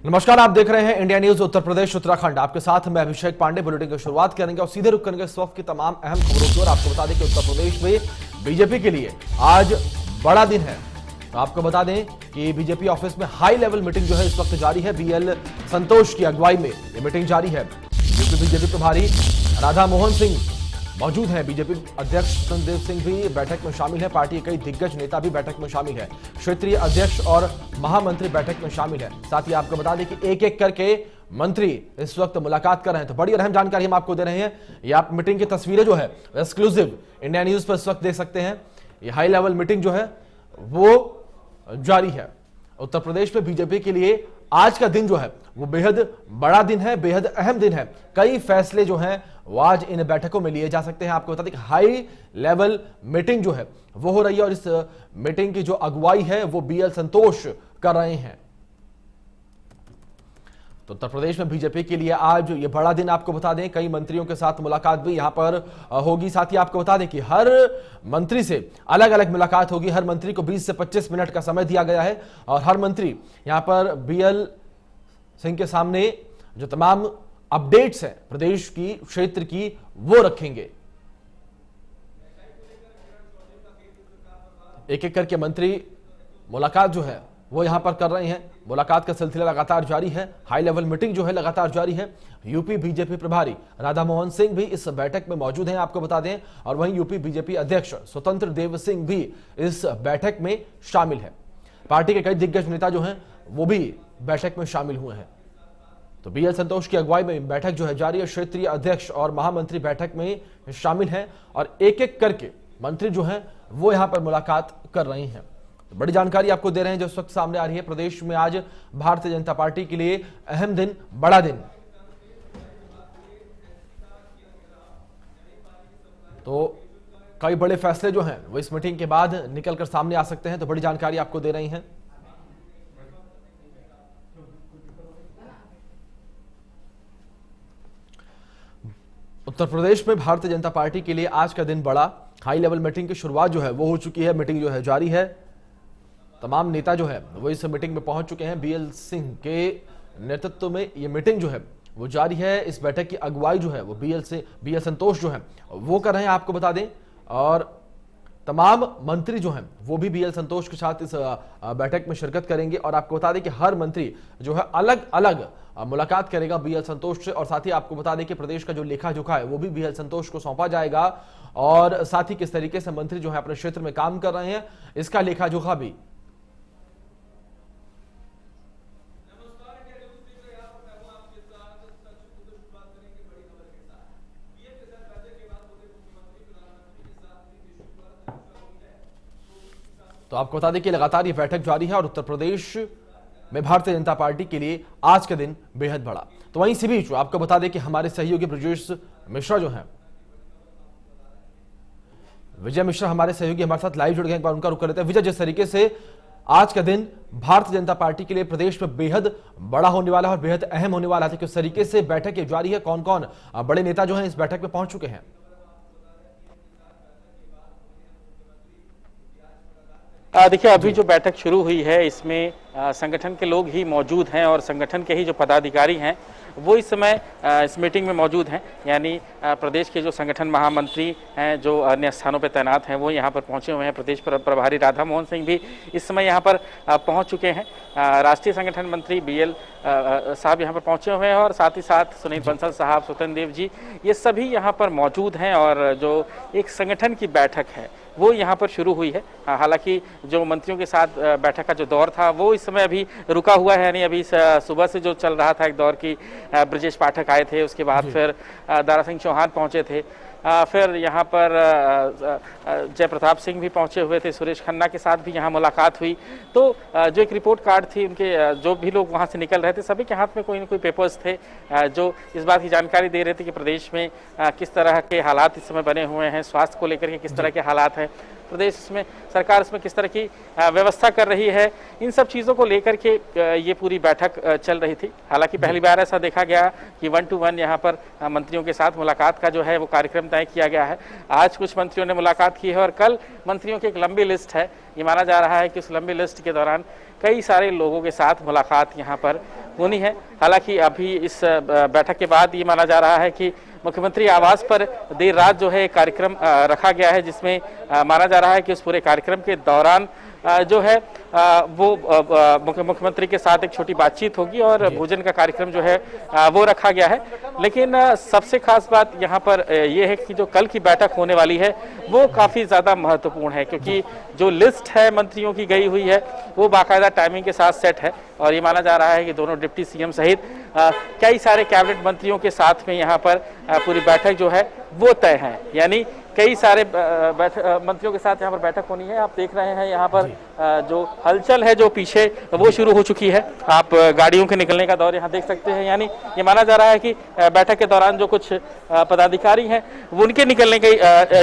नमस्कार, आप देख रहे हैं इंडिया न्यूज उत्तर प्रदेश उत्तराखंड। आपके साथ मैं अभिषेक पांडे। बुलेटिन की शुरुआत करेंगे और सीधे रुक करेंगे इस वक्त की तमाम अहम खबरों की ओर। आपको बता दें कि उत्तर प्रदेश में बीजेपी के लिए आज बड़ा दिन है। तो आपको बता दें कि बीजेपी ऑफिस में हाई लेवल मीटिंग जो है इस वक्त जारी है। बीएल संतोष की अगुवाई में ये मीटिंग जारी है। यूपी बीजेपी प्रभारी राधा मोहन सिंह मौजूद हैं। बीजेपी अध्यक्ष स्वतंत्र देव सिंह भी बैठक में शामिल है। पार्टी के कई दिग्गज नेता भी बैठक में शामिल है। क्षेत्रीय अध्यक्ष और महामंत्री बैठक में शामिल है। साथ ही आपको बता दें कि एक एक करके मंत्री इस वक्त मुलाकात कर रहे हैं। तो बड़ी और अहम जानकारी हम आपको दे रहे हैं। ये आप मीटिंग की तस्वीरें जो है एक्सक्लूसिव इंडिया न्यूज पर इस वक्त देख सकते हैं। ये हाई लेवल मीटिंग जो है वो जारी है। उत्तर प्रदेश में बीजेपी के लिए आज का दिन जो है वो बेहद बड़ा दिन है, बेहद अहम दिन है। कई फैसले जो हैं वो आज इन बैठकों में लिए जा सकते हैं। आपको बता दें कि हाई लेवल मीटिंग जो है वो हो रही है और इस मीटिंग की जो अगुवाई है वो बीएल संतोष कर रहे हैं। तो उत्तर प्रदेश में बीजेपी के लिए आज ये बड़ा दिन। आपको बता दें कई मंत्रियों के साथ मुलाकात भी यहां पर होगी। साथ ही आपको बता दें कि हर मंत्री से अलग अलग मुलाकात होगी। हर मंत्री को 20 से 25 मिनट का समय दिया गया है और हर मंत्री यहां पर बीएल सिंह के सामने जो तमाम अपडेट्स हैं प्रदेश की, क्षेत्र की, वो रखेंगे। एक एक करके मंत्री मुलाकात जो है वो यहां पर कर रहे हैं। मुलाकात का सिलसिला लगातार जारी है। हाई लेवल मीटिंग जो है लगातार जारी है। यूपी बीजेपी प्रभारी राधा मोहन सिंह भी इस बैठक में मौजूद हैं, आपको बता दें। और वहीं यूपी बीजेपी अध्यक्ष स्वतंत्र देव सिंह भी इस बैठक में शामिल है। पार्टी के कई दिग्गज नेता जो हैं वो भी बैठक में शामिल हुए हैं। तो बीएल संतोष की अगुवाई में बैठक जो है जारी है। क्षेत्रीय अध्यक्ष और महामंत्री बैठक में शामिल हैं और एक एक करके मंत्री जो हैं वो यहां पर मुलाकात कर रहे हैं। तो बड़ी जानकारी आपको दे रहे हैं जो इस वक्त सामने आ रही है। प्रदेश में आज भारतीय जनता पार्टी के लिए अहम दिन, बड़ा दिन। तो कई बड़े फैसले जो हैं वो इस मीटिंग के बाद निकलकर सामने आ सकते हैं। तो बड़ी जानकारी आपको दे रही हैं। उत्तर प्रदेश में भारतीय जनता पार्टी के लिए आज का दिन बड़ा। हाई लेवल मीटिंग की शुरुआत जो है वो हो चुकी है। मीटिंग जो है जारी है। तमाम नेता जो है वो इस मीटिंग में पहुंच चुके हैं। बीएल सिंह के नेतृत्व में ये मीटिंग जो है वो जारी है। इस बैठक की अगुवाई जो है वो बीएल संतोष जो है वो कर रहे हैं, आपको बता दें। और तमाम मंत्री जो हैं वो भी बीएल संतोष के साथ इस बैठक में शिरकत करेंगे। और आपको बता दें कि हर मंत्री जो है अलग अलग मुलाकात करेगा बीएल संतोष से। और साथ ही आपको बता दें कि प्रदेश का जो लेखा जोखा है वो भी बीएल संतोष को सौंपा जाएगा। और साथ ही किस तरीके से मंत्री जो है अपने क्षेत्र में काम कर रहे हैं इसका लेखा जोखा भी। तो आपको बता दें कि लगातार ये बैठक जारी है और उत्तर प्रदेश में भारतीय जनता पार्टी के लिए आज का दिन बेहद बड़ा। तो वहीं इसी बीच आपको बता दें कि हमारे सहयोगी ब्रजेश मिश्रा जो हैं, विजय मिश्रा हमारे सहयोगी हमारे साथ लाइव जुड़ गए। एक बार उनका रुख कर लेते हैं। विजय, जिस तरीके से आज का दिन भारतीय जनता पार्टी के लिए प्रदेश में बेहद बड़ा होने वाला है और बेहद अहम होने वाला है, किस तरीके से बैठक ये जारी है, कौन कौन बड़े नेता जो हैं इस बैठक में पहुंच चुके हैं? देखिए, अभी जो बैठक शुरू हुई है इसमें संगठन के लोग ही मौजूद हैं और संगठन के ही जो पदाधिकारी हैं वो इस समय इस मीटिंग में मौजूद हैं। यानी प्रदेश के जो संगठन महामंत्री हैं जो अन्य स्थानों पर तैनात हैं वो यहाँ पर पहुँचे हुए हैं। प्रदेश प्रभारी राधा मोहन सिंह भी इस समय यहाँ पर पहुँच चुके हैं। राष्ट्रीय संगठन मंत्री बीएल साहब यहाँ पर पहुँचे हुए हैं और साथ ही साथ सुनील बंसल साहब, स्वतंत्र देव जी, ये सभी यहाँ पर मौजूद हैं। और जो एक संगठन की बैठक है वो यहाँ पर शुरू हुई है। हालांकि जो मंत्रियों के साथ बैठक का जो दौर था वो इस समय अभी रुका हुआ है। यानी अभी सुबह से जो चल रहा था एक दौर की, ब्रजेश पाठक आए थे, उसके बाद फिर दारा सिंह चौहान पहुंचे थे, फिर यहाँ पर जय प्रताप सिंह भी पहुंचे हुए थे, सुरेश खन्ना के साथ भी यहाँ मुलाकात हुई। तो जो एक रिपोर्ट कार्ड थी उनके, जो भी लोग वहाँ से निकल रहे थे सभी के हाथ में कोई न कोई पेपर्स थे जो इस बात की जानकारी दे रहे थे कि प्रदेश में किस तरह के हालात इस समय बने हुए हैं, स्वास्थ्य को लेकर के किस तरह के हालात हैं, प्रदेश में सरकार इसमें किस तरह की व्यवस्था कर रही है, इन सब चीज़ों को लेकर के ये पूरी बैठक चल रही थी। हालांकि पहली बार ऐसा देखा गया कि 1 to 1 यहाँ पर मंत्रियों के साथ मुलाकात का जो है वो कार्यक्रम तय किया गया है। आज कुछ मंत्रियों ने मुलाकात की है और कल मंत्रियों की एक लंबी लिस्ट है। ये माना जा रहा है कि उस लंबी लिस्ट के दौरान कई सारे लोगों के साथ मुलाकात यहाँ पर होनी है। हालांकि अभी इस बैठक के बाद ये माना जा रहा है कि मुख्यमंत्री आवास पर देर रात जो है कार्यक्रम रखा गया है, जिसमें माना जा रहा है कि उस पूरे कार्यक्रम के दौरान जो है वो मुख्यमंत्री के साथ एक छोटी बातचीत होगी और भोजन का कार्यक्रम जो है वो रखा गया है। लेकिन सबसे खास बात यहाँ पर ये है कि जो कल की बैठक होने वाली है वो काफ़ी ज़्यादा महत्वपूर्ण है, क्योंकि जो लिस्ट है मंत्रियों की गई हुई है वो बाकायदा टाइमिंग के साथ सेट है और ये माना जा रहा है कि दोनों डिप्टी सीएम सहित कई सारे कैबिनेट मंत्रियों के साथ में यहाँ पर पूरी बैठक जो है वो तय है। यानी कई सारे मंत्रियों के साथ यहाँ पर बैठक होनी है। आप देख रहे हैं यहाँ पर जो हलचल है जो पीछे वो शुरू हो चुकी है। आप गाड़ियों के निकलने का दौर यहाँ देख सकते हैं। यानी ये माना जा रहा है कि बैठक के दौरान जो कुछ पदाधिकारी हैं वो उनके निकलने की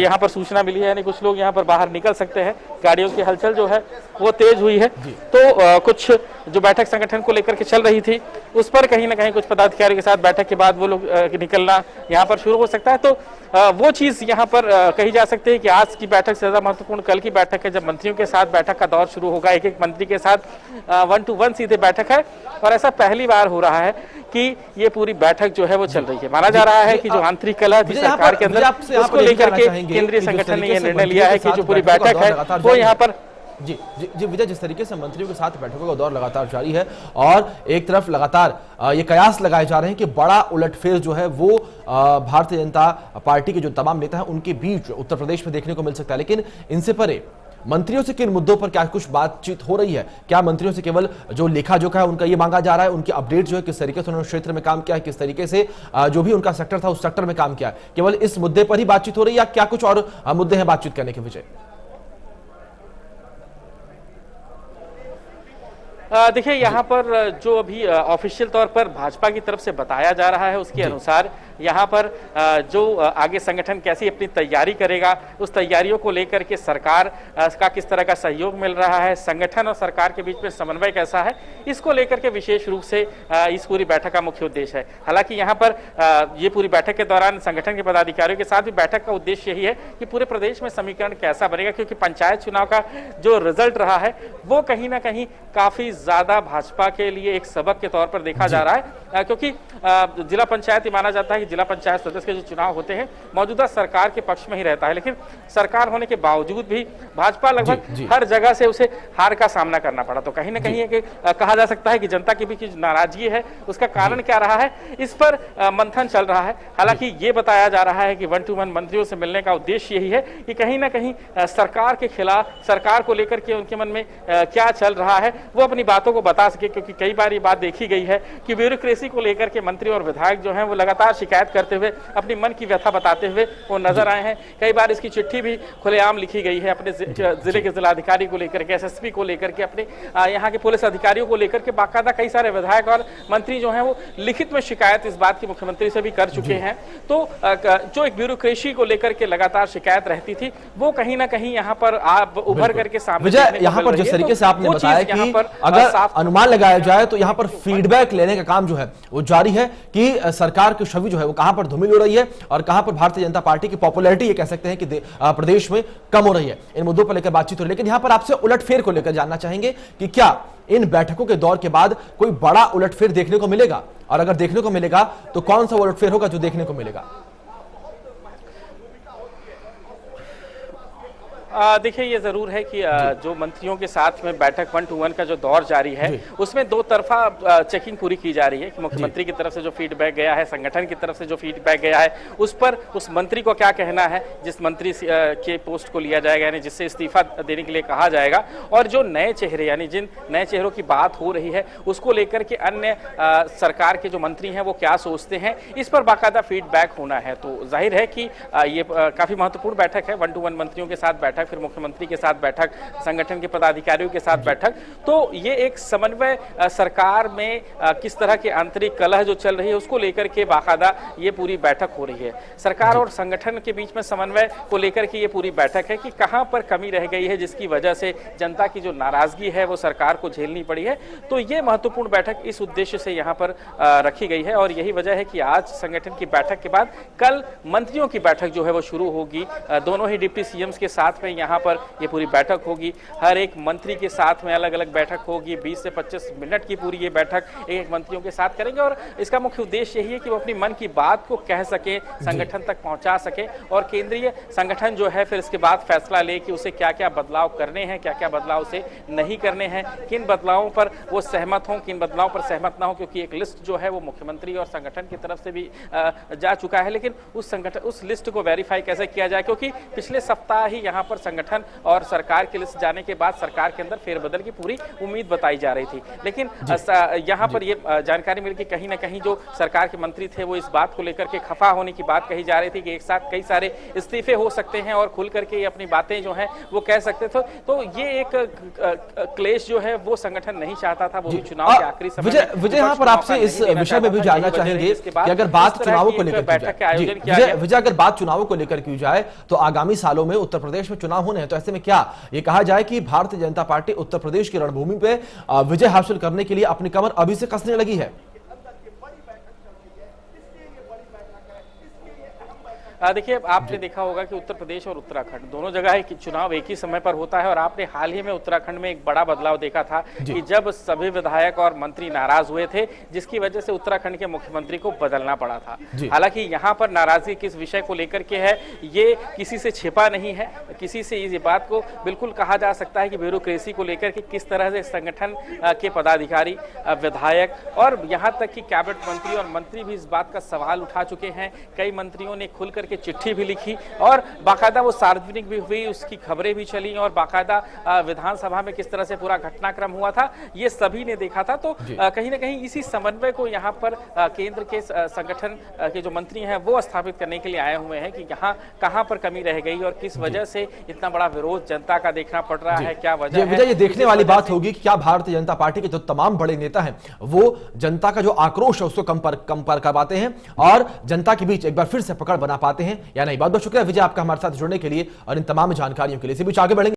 यहाँ पर सूचना मिली है, यानी कुछ लोग यहाँ पर बाहर निकल सकते हैं। गाड़ियों की हलचल जो है वो तेज हुई है। तो कुछ जो बैठक संगठन को लेकर के चल रही थी उस पर कहीं ना कहीं कुछ पदाधिकारियों के साथ बैठक के बाद वो लोग निकलना यहाँ पर शुरू हो सकता है। तो वो चीज यहाँ पर कही जा सकती है कि आज की बैठक से ज्यादा महत्वपूर्ण कल की बैठक है, जब मंत्रियों के साथ बैठक का दौर शुरू होगा। एक एक मंत्री के साथ 1-to-1 सीधे बैठक है और ऐसा पहली बार हो रहा है कि ये पूरी बैठक जो है वो चल रही है। माना जा रहा है कि जो आंतरिक कलह थी सरकार के अंदर उसको लेकर के केंद्रीय संगठन ने यह निर्णय लिया है कि जो पूरी बैठक है वो यहाँ पर जी विजय, जिस तरीके से मंत्रियों के साथ बैठकों का दौर लगातार जारी है और एक तरफ लगातार ये कयास लगाए जा रहे हैं कि बड़ा उलटफेर जो है वो भारतीय जनता पार्टी के जो तमाम नेता हैं उनके बीच उत्तर प्रदेश में देखने को मिल सकता है। लेकिन इनसे परे मंत्रियों से किन मुद्दों पर क्या कुछ बातचीत हो रही है? क्या मंत्रियों से केवल जो लेखा जोखा है उनका ये मांगा जा रहा है, उनकी अपडेट जो है किस तरीके से उन्होंने क्षेत्र में काम किया है, किस तरीके से जो भी उनका सेक्टर था उस सेक्टर में काम किया है, केवल इस मुद्दे पर ही बातचीत हो रही है या क्या कुछ और मुद्दे हैं बातचीत करने के? विजय, देखिए यहाँ पर जो अभी ऑफिशियल तौर पर भाजपा की तरफ से बताया जा रहा है उसके अनुसार यहाँ पर जो आगे संगठन कैसी अपनी तैयारी करेगा, उस तैयारियों को लेकर के सरकार का किस तरह का सहयोग मिल रहा है, संगठन और सरकार के बीच में समन्वय कैसा है, इसको लेकर के विशेष रूप से इस पूरी बैठक का मुख्य उद्देश्य है। हालांकि यहाँ पर ये पूरी बैठक के दौरान संगठन के पदाधिकारियों के साथ भी बैठक का उद्देश्य यही है कि पूरे प्रदेश में समीकरण कैसा बनेगा, क्योंकि पंचायत चुनाव का जो रिजल्ट रहा है वो कहीं ना कहीं काफी ज्यादा भाजपा के लिए एक सबक के तौर पर देखा जा रहा है, क्योंकि जिला पंचायत माना जाता है कि जिला पंचायत सदस्य के जो चुनाव होते हैं मौजूदा सरकार के पक्ष में ही रहता है, लेकिन सरकार होने के बावजूद भी भाजपा लगभग हर जगह से उसे हार का सामना करना पड़ा। तो कहीं ना कहीं कहा जा सकता है कि जनता के बीच नाराजगी है, उसका कारण क्या रहा है, इस पर मंथन चल रहा है। हालांकि ये बताया जा रहा है कि 1-to-1 मंत्रियों से मिलने का उद्देश्य यही है कि कहीं ना कहीं सरकार के खिलाफ, सरकार को लेकर के उनके मन में क्या चल रहा है वो अपनी बातों को बता सके, क्योंकि कई बार ये बात देखी गई है कि ब्यूरोक्रेसी को लेकर के मंत्री और विधायक जो हैं वो लगातार शिकायत करते हुए अपनी मन की व्यथा बताते हुए वो नजर आए हैं। कई बार इसकी चिट्ठी भी खुलेआम लिखी गई है अपने जिले के जिलाधिकारी को लेकर के, एसएसपी को लेकर के, अपने यहाँ के पुलिस अधिकारियों को लेकर के। बाकायदा कई सारे विधायक और मंत्री जो हैं वो लिखित में शिकायत इस बात की मुख्यमंत्री से भी कर चुके हैं। तो जो एक ब्यूरोक्रेसी को लेकर के लगातार शिकायत रहती थी वो कहीं ना कहीं यहाँ पर उभर करके सामने यहाँ पर जिस तरीके से आपने बताया कि अगर अनुमान लगाया जाए तो यहाँ पर फीडबैक लेने का काम जो है वो जारी है कि सरकार की छवि जो है वो कहां पर धूमिल हो रही है और कहां पर भारतीय जनता पार्टी की पॉपुलैरिटी ये कह सकते हैं कि प्रदेश में कम हो रही है। इन मुद्दों पर लेकर बातचीत हो रही है, लेकिन यहां पर आपसे उलटफेर को लेकर जानना चाहेंगे कि क्या इन बैठकों के दौर के बाद कोई बड़ा उलटफेर देखने को मिलेगा, और अगर देखने को मिलेगा तो कौन सा उलटफेर होगा जो देखने को मिलेगा? देखिए ये जरूर है कि जो मंत्रियों के साथ में बैठक 1-to-1 का जो दौर जारी है उसमें दो तरफा चेकिंग पूरी की जा रही है कि मुख्यमंत्री की तरफ से जो फीडबैक गया है, संगठन की तरफ से जो फीडबैक गया है, उस पर उस मंत्री को क्या कहना है जिस मंत्री के पोस्ट को लिया जाएगा, यानी जिससे इस्तीफा देने के लिए कहा जाएगा, और जो नए चेहरे यानी जिन नए चेहरों की बात हो रही है उसको लेकर के अन्य सरकार के जो मंत्री हैं वो क्या सोचते हैं, इस पर बाकायदा फीडबैक होना है। तो जाहिर है कि ये काफी महत्वपूर्ण बैठक है, 1-to-1 मंत्रियों के साथ बैठक, फिर मुख्यमंत्री के साथ बैठक, संगठन के पदाधिकारियों के साथ बैठक। तो ये एक समन्वय सरकार में किस तरह की आंतरिक कलह जो चल रही है उसको लेकर के बाकायदा ये पूरी बैठक हो रही है। सरकार और संगठन के बीच में समन्वय को लेकर के ये पूरी बैठक है कि कहां पर कमी रह गई है जिसकी वजह से जनता की जो नाराजगी है वो सरकार को झेलनी पड़ी है। तो ये महत्वपूर्ण बैठक इस उद्देश्य से यहाँ पर रखी गई है और यही वजह है कि आज संगठन की बैठक के बाद कल मंत्रियों की बैठक जो है वो शुरू होगी। दोनों ही डिप्टी सीएम्स के साथ में यहाँ पर ये पूरी बैठक होगी। हर एक मंत्री के साथ में अलग अलग बैठक होगी। 20 से 25 मिनट की पूरी ये बैठक एक मंत्रियों के साथ करेंगे और इसका मुख्य उद्देश्य यही है कि वो अपनी मन की बात को कह सके, संगठन तक पहुंचा सके और केंद्रीय संगठन जो है फिर इसके बाद फैसला ले कि उसे क्या क्या बदलाव करने हैं, क्या क्या बदलाव उसे नहीं करने हैं, किन बदलावों पर वो सहमत हों, किन बदलावों पर सहमत ना हो, क्योंकि एक लिस्ट जो है वो मुख्यमंत्री और संगठन की तरफ से भी जा चुका है। लेकिन उस लिस्ट को वेरीफाई कैसे किया जाए, क्योंकि पिछले सप्ताह ही यहाँ पर संगठन और सरकार की लिस्ट जाने के बाद सरकार के अंदर फेरबदल की पूरी उम्मीद बताई जा रही थी। लेकिन यहाँ पर ये जानकारी मिली कि कहीं ना कहीं जो सरकार के मंत्री थे वो इस बात को लेकर के खफा होने की बात कही जा रही थी कि एक साथ कई सारे इस्तीफे हो सकते हैं और खुल करके ये अपनी बातें जो हैं वो कह सकते थे। तो ये एक क्लेश जो है वो संगठन नहीं चाहता था, वो भी चुनाव के आखिरी समय। विजय, यहाँ पर आपसे इस विषय में भी जानना चाहेंगे कि अगर बात चुनावों को लेकर बैठक का आयोजन किया गया, विजय अगर बात चुनावों को लेकर की जाए तो आगामी सालों में उत्तर प्रदेश में चुनाव होने हैं, तो ऐसे में क्या ये कहा जाए कि भारतीय जनता पार्टी उत्तर प्रदेश की रणभूमि पे विजय हासिल करने के लिए अपनी कमर अभी से कसने लगी है? देखिए, आपने देखा होगा कि उत्तर प्रदेश और उत्तराखंड दोनों जगह चुनाव एक ही समय पर होता है और आपने हाल ही में उत्तराखंड में एक बड़ा बदलाव देखा था कि जब सभी विधायक और मंत्री नाराज हुए थे, जिसकी वजह से उत्तराखंड के मुख्यमंत्री को बदलना पड़ा था। हालांकि यहाँ पर नाराजगी किस विषय को लेकर के है ये किसी से छिपा नहीं है, किसी से इस बात को बिल्कुल कहा जा सकता है कि ब्यूरोक्रेसी को लेकर के किस तरह से संगठन के पदाधिकारी, विधायक और यहाँ तक कि कैबिनेट मंत्री और मंत्री भी इस बात का सवाल उठा चुके हैं। कई मंत्रियों ने खुल करके चिट्ठी भी लिखी और बाकायदा वो सार्वजनिक भी हुई, उसकी खबरें भी चली और बाकायदा विधानसभा में किस तरह से पूरा घटनाक्रम हुआ था ये सभी ने देखा था। तो कहीं ना कहीं इसी समन्वय को यहाँ पर केंद्र के संगठन के जो मंत्री हैं वो स्थापित करने के लिए आए हुए हैं कि यहाँ कहाँ पर कमी रह गई और किस वजह से इतना बड़ा विरोध जनता का देखना पड़ रहा है, क्या वजह है। ये देखने वाली बात होगी कि क्या भारतीय जनता पार्टी के जो तमाम बड़े नेता हैं वो जनता का जो आक्रोश है उसको कम पर कर पाते हैं और जनता के बीच एक बार फिर से पकड़ बना पाते हैं या नहीं। बहुत बहुत शुक्रिया विजय आपका हमारे साथ जुड़ने के लिए और इन तमाम जानकारियों के लिए। इसी बीच आगे बढ़ेंगे।